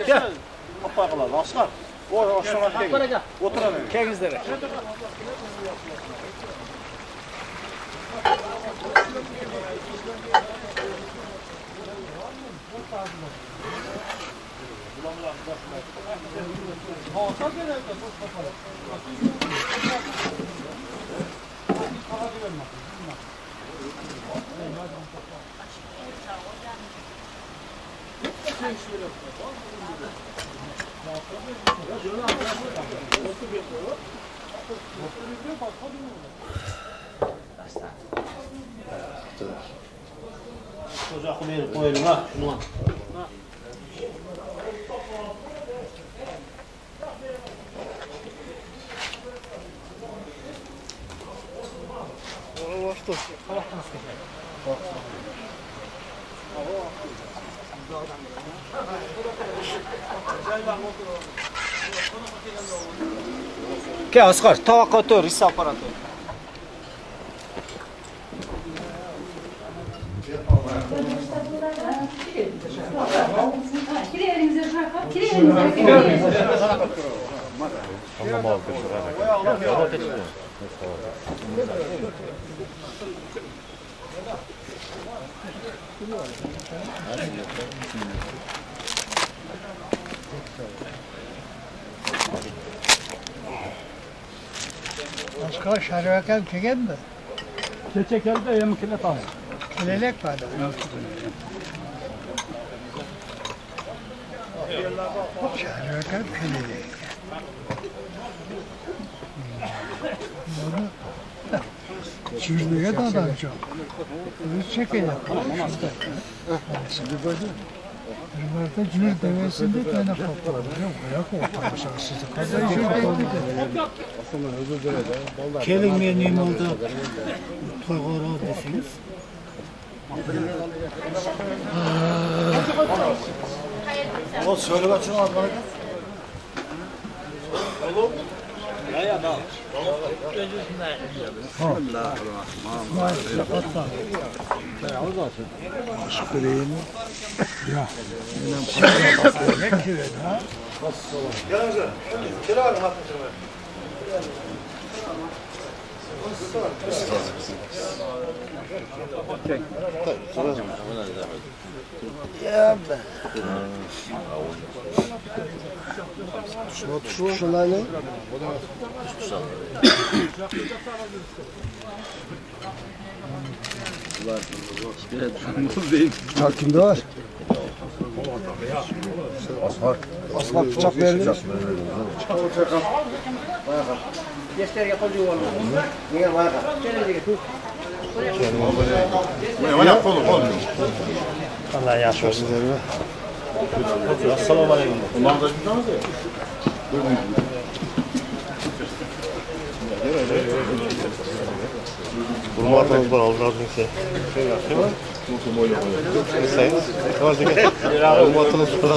Gel. Hoppa qiladi, Oscar. O'tiradi. Kelingizlar. Ocaqı verib qo'yalım ha, şunu. Что? Gel Asgar, tavakka otur, issa aparatı. Başka şarkı çeken mi? Çekeldi de yemekine tamam. Kelelek var. Şarkı kelelek. Bunu çürüye de adam çok. Bunu çekelim. Şimdi böyle. Bunlarda cür devesinde tane koptu. Yok koptu. Sizi kadar cür devesinde. Kelin benim oldu. Toygora desiniz. O söyle açın abi. Ya da. Şüküreyim. Ya. Ne kiret ha? Gelin. Kira alın hakkı. Ya be. Şuna ne? Kimde var? Asfalt bıçak verin. Gösterge koyuyor oğlum. Niye var? Bana kolu. Allah yaş olsun. Assalamu aleyküm. Ulan da Burma atanız var, aldılar neyse. Sayın, var değil mi? Burma atanız var,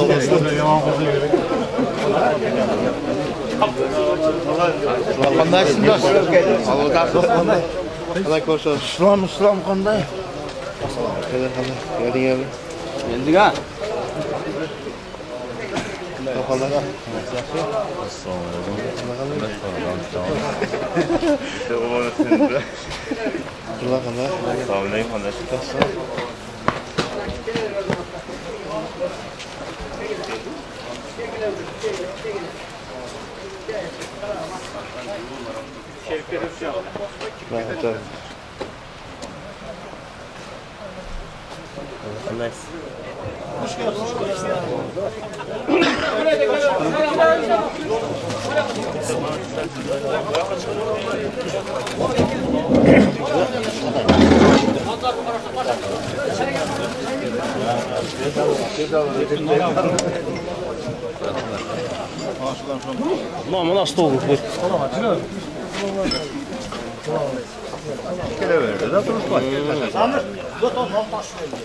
Qanday sizlar? Qanday ko'rishasiz? Islom qanday? Qanday? Keldingmi? Keldik ha. Qanday? Hoş geldiniz. Mana stol qo'y. Kelaverdi, da turib qo'y. Amir, do'ton oltosh berdi.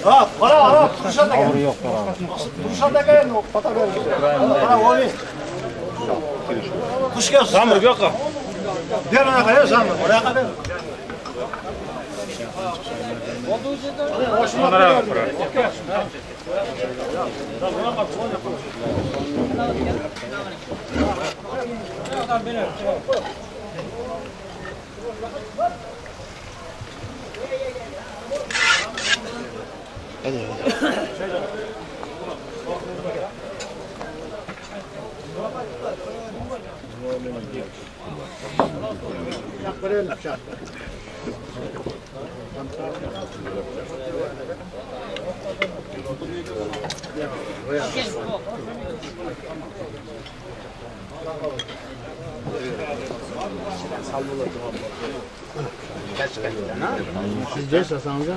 Ha, para, tutuşan da gel. Yok para. Tutuşan da gel, pata ver. Para oğlu. Kuş gelsin. Samur yok ka. Diğer ana kaya samur. Oraya kadar. Onlara bak para. Siz de sasanız mı?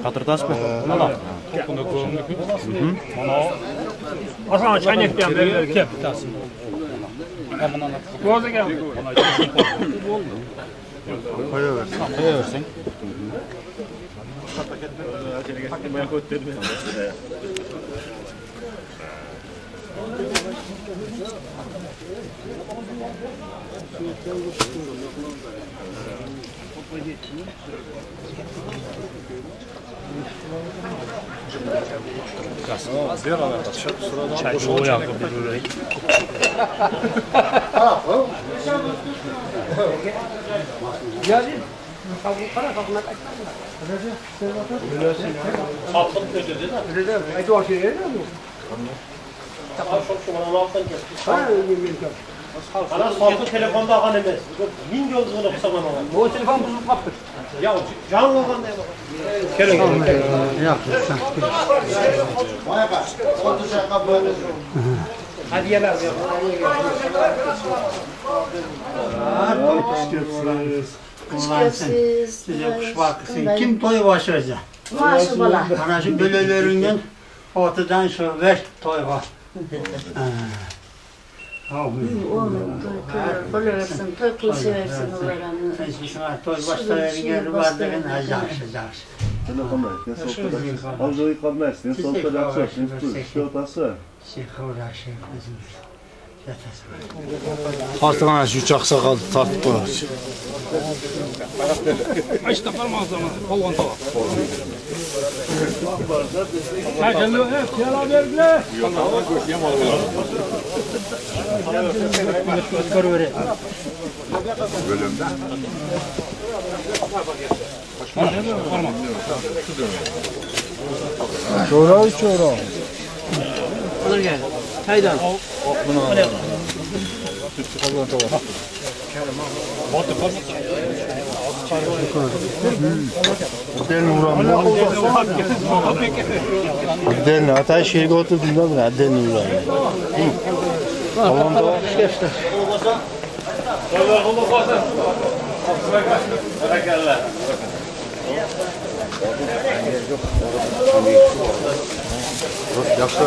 Қатыртас па? Aslan çaynek diyen böyle kep tasın. Boğazı gel. Koya versin. Çay soğuk yakın bir börek. Geldi. Para kapına kaç. Saplık götürdü de. Öyle de. Aydı o şey mi? Tamam, çok bana alttan kesmiş. Ha, yemin ediyorum. Ana saplık telefonda akan emez. Min yolculuğunu kısa bana. Bu telefon bozuk kaptır. Ya canlı olan ne var? Kelek. Vay bak. Oldu şaka böyle. Hadi yeler. Size kuş bakırsın. Kim toy başlayacak? Maşallah. Ana şu bölelerinden ortadan sonra ver toy var. Oğlum toy versin, toy kul seversin olanı. Sen şimdi sana toy başlayan yeri vardır. Acayip. Avcı yıkanmazsın. Solta yapacaksın. Şu otası. Uğraşıyor bizim. Hastana şu çaksa tarttı. İşte parmağız zaman. Kolon tava. Herkese hep yala verdiler. Bölümde. Çora. Alır gel. Çaydan. Adden ata şeyge oturdum da bunu adden uğrayın. Tamam da Geçti. Yaxşı.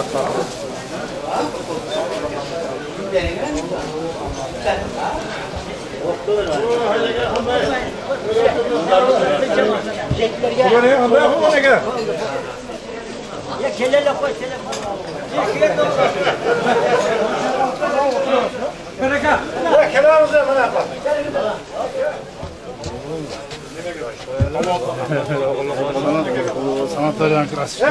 Ya kelele koy telefon. Kenarımıza bana yapar. Sanatlardan klasik.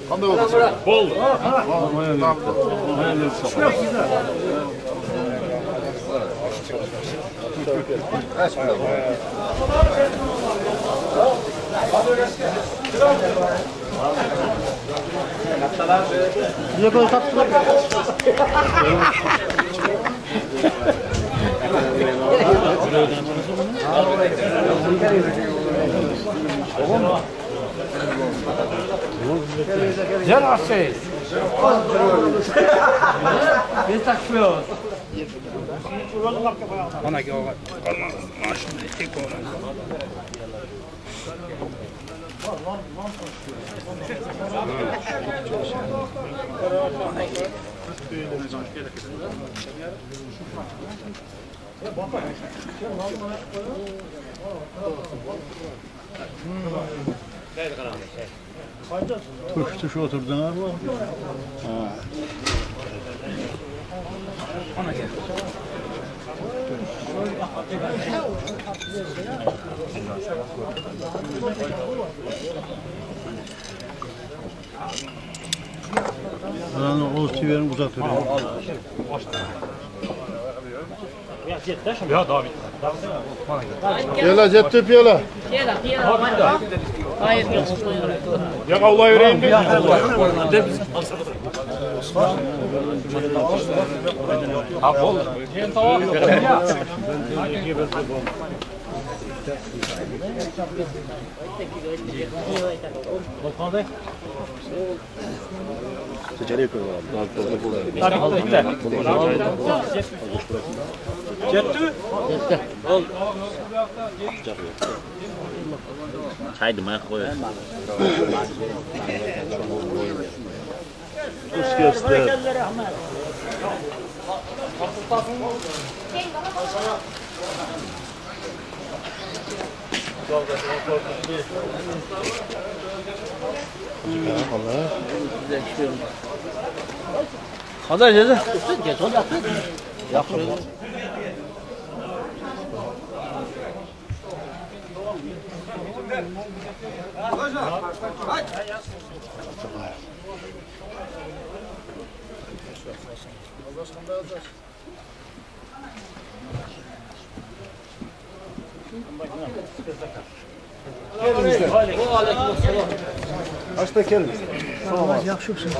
Qanday bo'ldi? Bo'ldi. Gel Aksey. Bir takmıyor. Ana ki o maaşını tek olan. Tuş oturdular mı? Ana gel. Ananı o siverini uzatıyor. Ya David. Piyala, cepte piyala. Ya Allah'a vereyim mi? Ha bol. Seçeneği koyalım. Çay demeye koyuyor. Hoş göster. Hadi dedi. Açta kelmiş. Yaxşısın.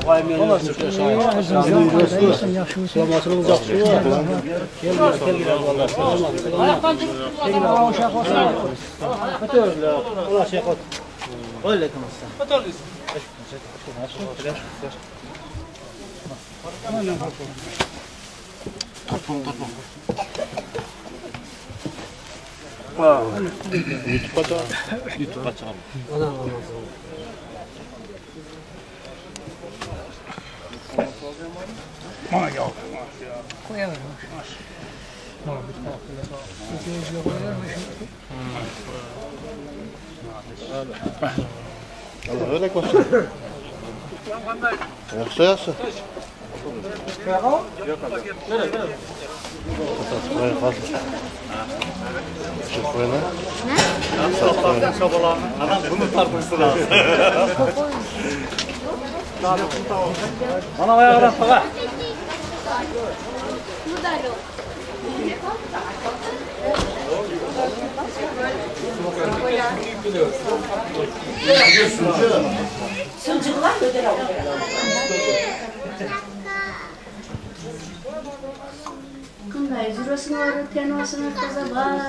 Selamatınız yaxşı. Ayaktan dur. Adamı uşak olsa. Ötürler. Ulan şey kot. Öyle kımızsa. Otururuz. YouTube açalım. Bana gel. Koyalım. Allah öyle koşsun. Yaxşı yaxşı. Koy fazla. Şu koyla. Sopalarını sopalarını. Adam bunu tartmışsın abi. Bana ayağa fakat. Sımcıklar öder alıyor. Şunday zürosunu var, tenosunu kaza var.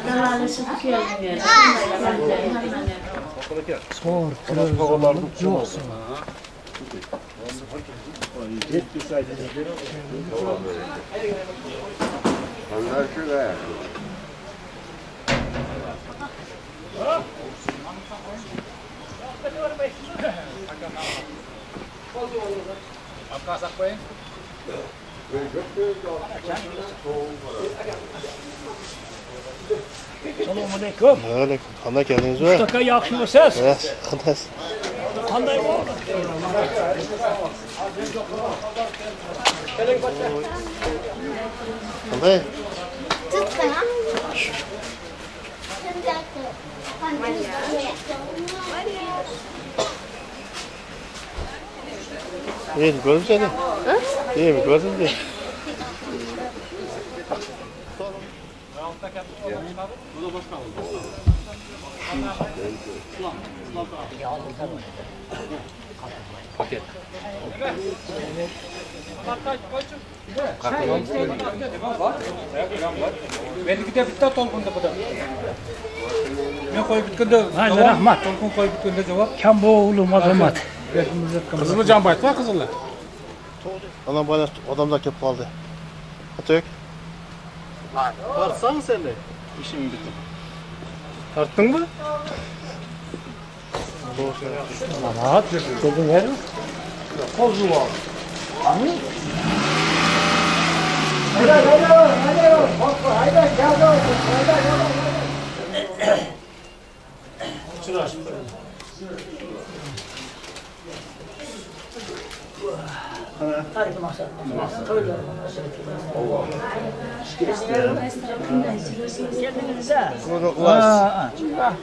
Dalalesi tükelmiyor. Şunday hemen. Sor, yoksun. Assalomu alaykum. Alaykum. Qanday keldingiz va? Aka yaxshimisiz? Qanday? Qanday bor? Qanday? İyi mi gördün seni? İyi mi gördün diye. Meniki bitta to'lqinda buda. Men qo'yib bitganda, rahmat. to'lqin qo'yib bitganda javob. Kam bo'g'li marhamat. Qizilni jon baytma qizillar. Ana bana adamlar kelib qoldi. Atak. Tartsan sen de. İşim bitti. Tortdingmi? Rahmat. Keldinglar. Qo'l juvon.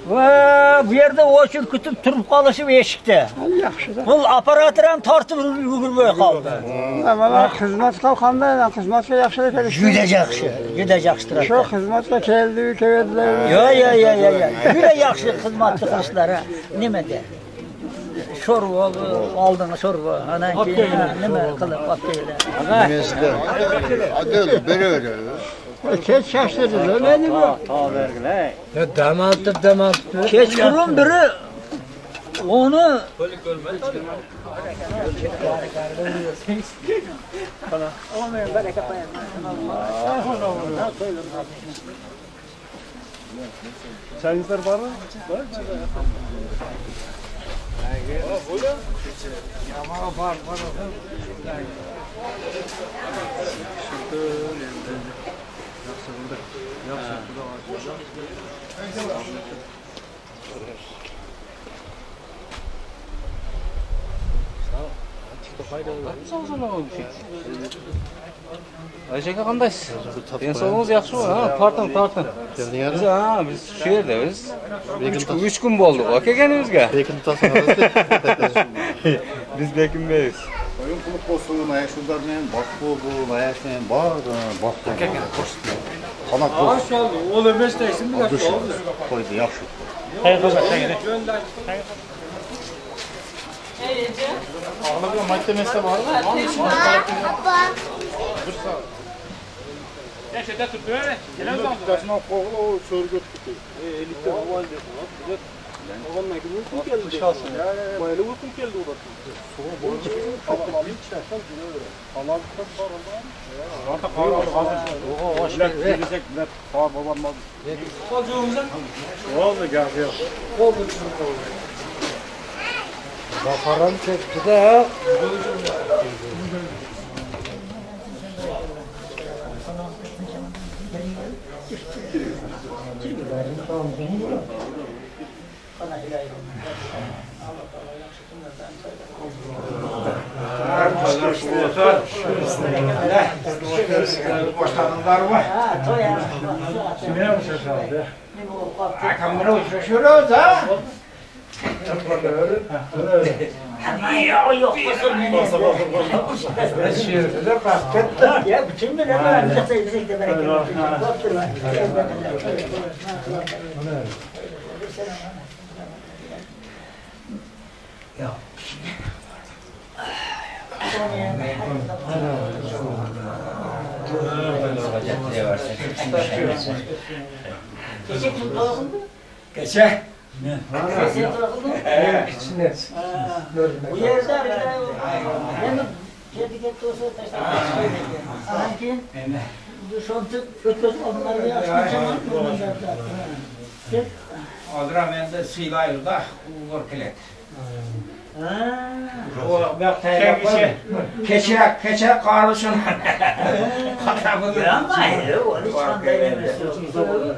Va bu yerda o'chir kutib turib qolishim eshikda. Yaxshi. Bu operator ham tortib yugurmay qoldi. Mana xizmatga qanday? Xizmatga yaxshilik qilish. Juda yaxshi turadi. Shu xizmatga keldilar. Yo. Juda yaxshi xizmatni qilishlari. Nimada? Sho'rva, oldingi sho'rva, anan keyin nima qilib olib keladi. Mesda. Adel beraver. Kech yashirdi, nima bu? Tavergilay. Damaltib. Kechqurun biri onu Çayınızlar var mı? Var. Ayşaka qandaysiz? Sog'ingiz yaxshimi? Ha, torting. Biz biz shu yerdamiz. 3 kun bo'ldi kelganimizga. Bekin tutasın. Biz bekinmaymiz. Oyun pulu qo'sun, mana shundan men boshqa bu, mana shundan bor, boshqa. Qamat bu. Ol emas deysin, bir Qo'ydi, yaxshi. Ağlıqla mahkemesi var mı? Ya şeyde tuttu öyle. Gelen zaman. Taşına qoğulu o sörgüt gitti. Elikte haval dedi. Oğlanlar gibi uykum geldi. Maylı uykum geldi orada. Sonra boyu çıktı. Kapılalım içersen duruyor. Halallıktan sonra da. Artık halallık hazır. Oha hoş gelecek. Bilet sağ babamla. Çocuğumuza. Oldu gel. Oldu. Bafaran çekti de. Başlandılar mı? Ha, toya. Kimine mi şaşırdı? Akamına uçuşuyoruz ha? Aman ya yok basın beni. Şiirde kastettim. Ya bütün bir hemen bize de bereket. Geçe kim doğdu? Geçe. Geçe doğdu. Bu yerde ben kendi olsa sanki şontu ötmez onları yaşayacağım. Azra mende silayır da korkulet. O bakta keçe karışın. Ama o hiç kandayı yok.